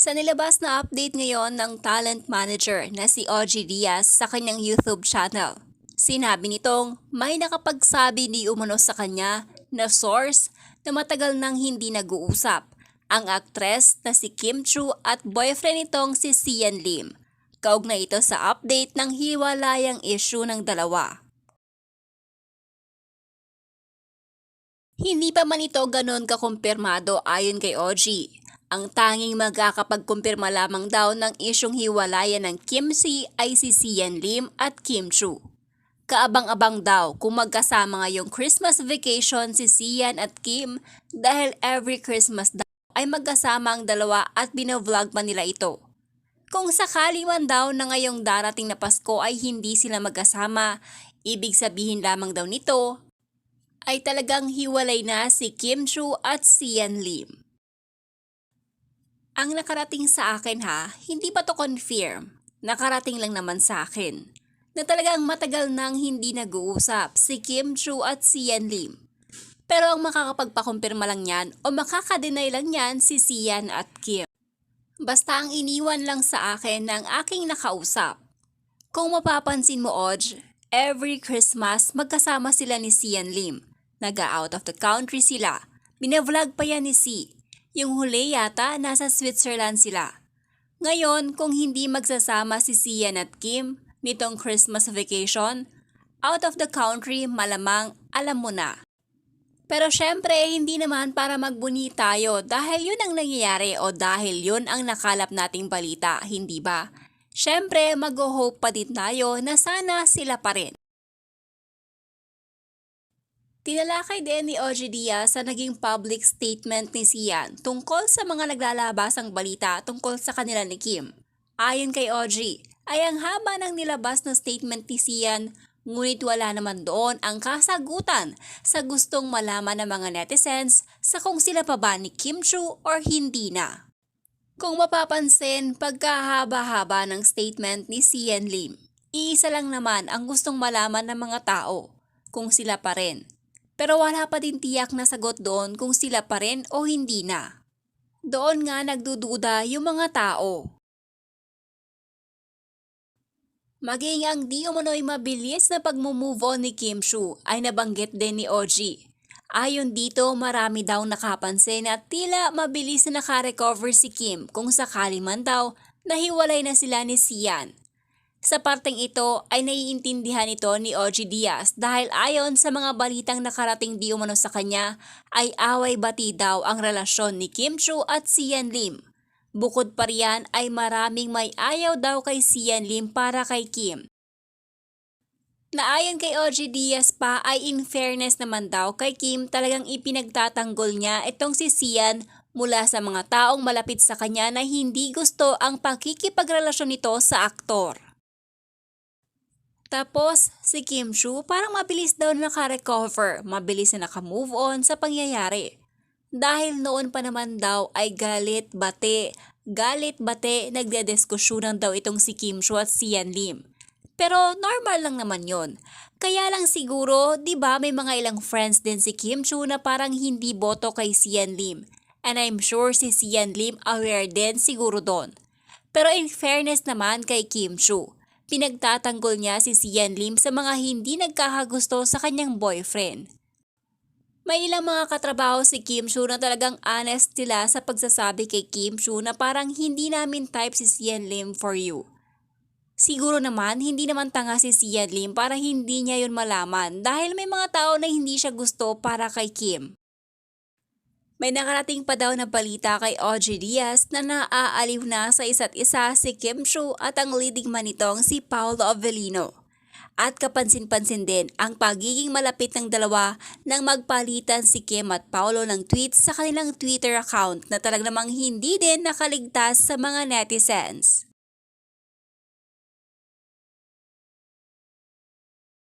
Sa nilabas na update ngayon ng talent manager na si OG Diaz sa kanyang YouTube channel, sinabi nitong may nakapagsabi di umano sa kanya na source na matagal nang hindi nag-uusap ang aktres na si Kim Chu at boyfriend nitong si Sian Lim. Kaugnay ito sa update ng hiwalayang issue ng dalawa. Hindi pa man ito ganon kakumpirmado ayon kay OG. Ang tanging magkakapagkumpirma lamang daw ng isyong hiwalayan ng Kim Si ay si Sian Lim at Kim Chu. Kaabang-abang daw kung magkasama ngayong Christmas vacation si Sian at Kim dahil every Christmas daw ay magkasama ang dalawa at binovlog pa nila ito. Kung sakali man daw na ngayong darating na Pasko ay hindi sila magkasama, ibig sabihin lamang daw nito ay talagang hiwalay na si Kim Chu at Sian Lim. Ang nakarating sa akin hindi pa to confirm. Nakarating lang naman sa akin na talagang matagal nang hindi nag-uusap si Kim Chu at Sian Lim. Pero ang makakapagpakumpirma lang yan o makakadenay lang yan si Sian at Kim. Basta ang iniwan lang sa akin ng aking nakausap. Kung mapapansin mo, Oj, every Christmas magkasama sila ni Sian Lim. Naga-out of the country sila. Binavlog pa yan ni Si. Yung huli yata nasa Switzerland sila. Ngayon, kung hindi magsasama si Sian at Kim nitong Christmas vacation, out of the country malamang alam mo na. Pero syempre, hindi naman para magbuni tayo dahil yun ang nangyayari o dahil yun ang nakalap nating balita, hindi ba? Syempre, mag-hope pa din tayo na sana sila pa rin. Tinalakay din ni OG Diaz sa naging public statement ni Sian tungkol sa mga naglalabasang balita tungkol sa kanila ni Kim. Ayon kay OG, ay ang haba ng nilabas na statement ni Sian, ngunit wala naman doon ang kasagutan sa gustong malaman ng mga netizens sa kung sila pa ba ni Kim Chu or hindi na. Kung mapapansin, pagkahaba-haba ng statement ni Sian Lim, iisa lang naman ang gustong malaman ng mga tao, kung sila pa rin. Pero wala pa din tiyak na sagot doon kung sila pa rin o hindi na. Doon nga nagdududa yung mga tao. Maging ang di umano'y mabilis na pag-move on ni Kim Chu ay nabanggit din ni OG. Ayon dito, marami daw nakapansin at tila mabilis na nakarecover si Kim kung sakali man daw nahiwalay na sila ni Sian. Sa parteng ito ay naiintindihan ito ni OG Diaz dahil ayon sa mga balitang nakarating di umano sa kanya ay away-bati daw ang relasyon ni Kim Chu at Sian Lim. Bukod pa riyan ay maraming may ayaw daw kay Sian Lim para kay Kim. Na ayon kay OG Diaz pa ay in fairness naman daw kay Kim talagang ipinagtatanggol niya itong si Sian mula sa mga taong malapit sa kanya na hindi gusto ang pakikipagrelasyon nito sa aktor. Tapos, si Kim Chu parang mabilis daw na naka-recover, mabilis na naka-move on sa pangyayari. Dahil noon pa naman daw ay galit-bate, nagdediskusyonan daw itong si Kim Chu at Sian Lim. Pero normal lang naman yon. Kaya lang siguro, di ba may mga ilang friends din si Kim Chu na parang hindi boto kay Sian Lim. And I'm sure si Sian Lim aware din siguro doon. Pero in fairness naman kay Kim Chu, pinagtatanggol niya si Sian Lim sa mga hindi nagkakagusto sa kanyang boyfriend. May ilang mga katrabaho si Kim Chu na talagang honest sila sa pagsasabi kay Kim Chu na parang hindi namin type si Sian Lim for you. Siguro naman hindi naman tanga si Sian Lim para hindi niya yun malaman dahil may mga tao na hindi siya gusto para kay Kim. May nakarating pa daw na balita kay OG Diaz na naaaliw na sa isa't isa si Kim Chu at ang leading man nitong si Paolo Avellino. At kapansin-pansin din ang pagiging malapit ng dalawa nang magpalitan si Kim at Paolo ng tweets sa kanilang Twitter account na talagang namang hindi din nakaligtas sa mga netizens.